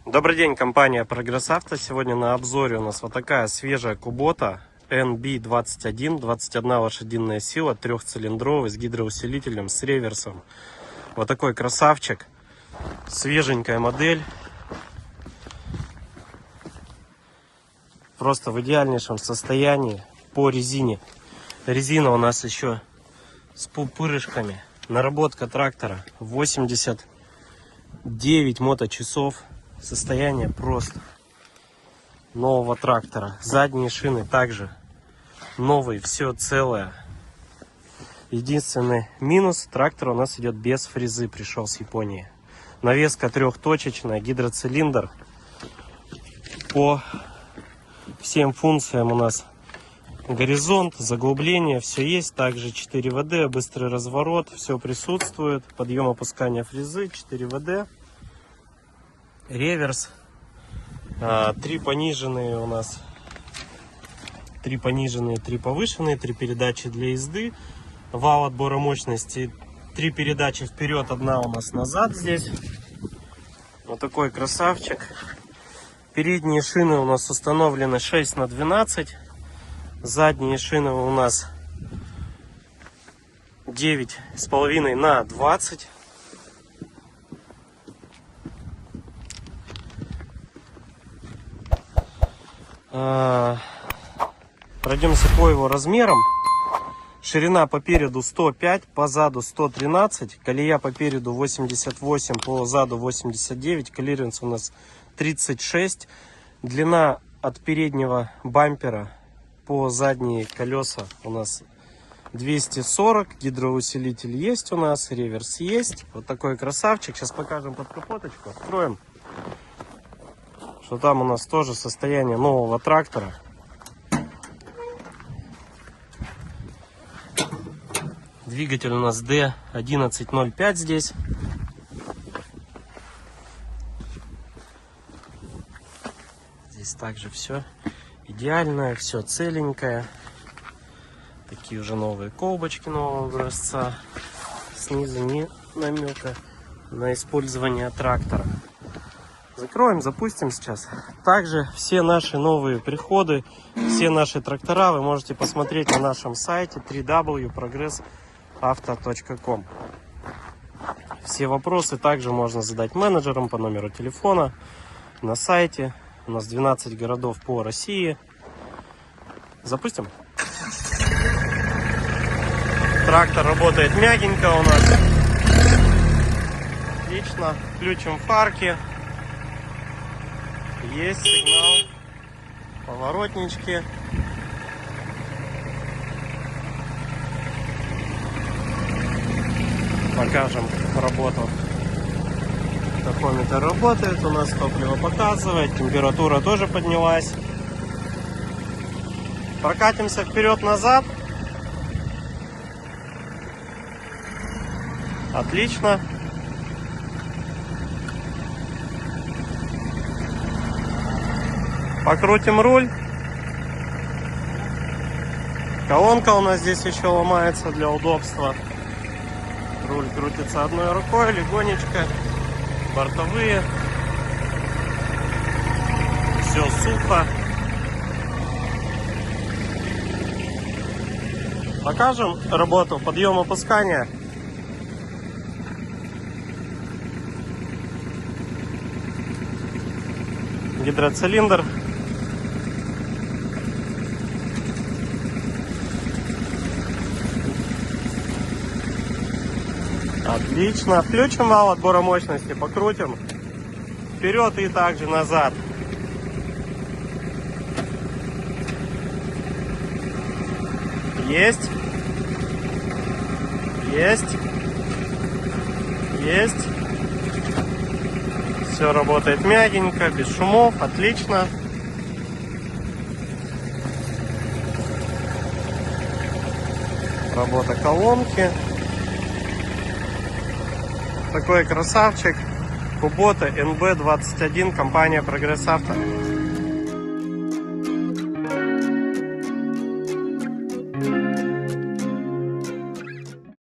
Добрый день, компания Прогресс Авто. Сегодня на обзоре у нас вот такая свежая Kubota NB21, 21 лошадиная сила, трехцилиндровый, с гидроусилителем, с реверсом. Вот такой красавчик, свеженькая модель, просто в идеальнейшем состоянии по резине. Резина у нас еще с пупырышками. Наработка трактора 89 моточасов. Состояние просто нового трактора. Задние шины также новые, все целое. Единственный минус: трактор у нас идет без фрезы, пришел с Японии. Навеска трехточечная, гидроцилиндр. По всем функциям у нас горизонт, заглубление, все есть. Также 4 ВД, быстрый разворот, все присутствует. Подъем опускания фрезы, 4 ВД. Реверс, 3 пониженные у нас, 3 пониженные, 3 повышенные, 3 передачи для езды, вал отбора мощности, 3 передачи вперед, 1 у нас назад здесь. Вот такой красавчик. Передние шины у нас установлены 6 на 12, задние шины у нас 9,5 на 20. Пройдемся по его размерам. Ширина по переду 105, по заду 113, колея по переду 88, по заду 89, клиренс у нас 36, длина от переднего бампера по задние колеса у нас 240, гидроусилитель есть у нас, реверс есть. Вот такой красавчик. Сейчас покажем под капоточку, откроем, что там у нас тоже состояние нового трактора. Двигатель у нас D1105 здесь. Здесь также все идеальное, все целенькое. Такие уже новые колбочки нового образца. Снизу ни намека на использование трактора. Закроем, запустим сейчас. Также все наши новые приходы, все наши трактора вы можете посмотреть на нашем сайте www.progressauto.com. Все вопросы также можно задать менеджерам по номеру телефона на сайте. У нас 12 городов по России. Запустим. Трактор работает мягенько у нас. Отлично. Включим фарки. Есть сигнал, поворотнички. Покажем работу. Тахометр работает, у нас топливо показывает, температура тоже поднялась. Прокатимся вперед-назад. Отлично. Покрутим руль. Колонка у нас здесь еще ломается для удобства. Руль крутится одной рукой, легонечко. Бортовые. Все сухо. Покажем работу, подъем опускания. Гидроцилиндр. Отлично. Включим вал отбора мощности, покрутим вперед и также назад. Есть. Есть. Есть. Все работает мягенько, без шумов. Отлично. Работа колонки. Такой красавчик. Kubota NB21, компания Прогресс Авто.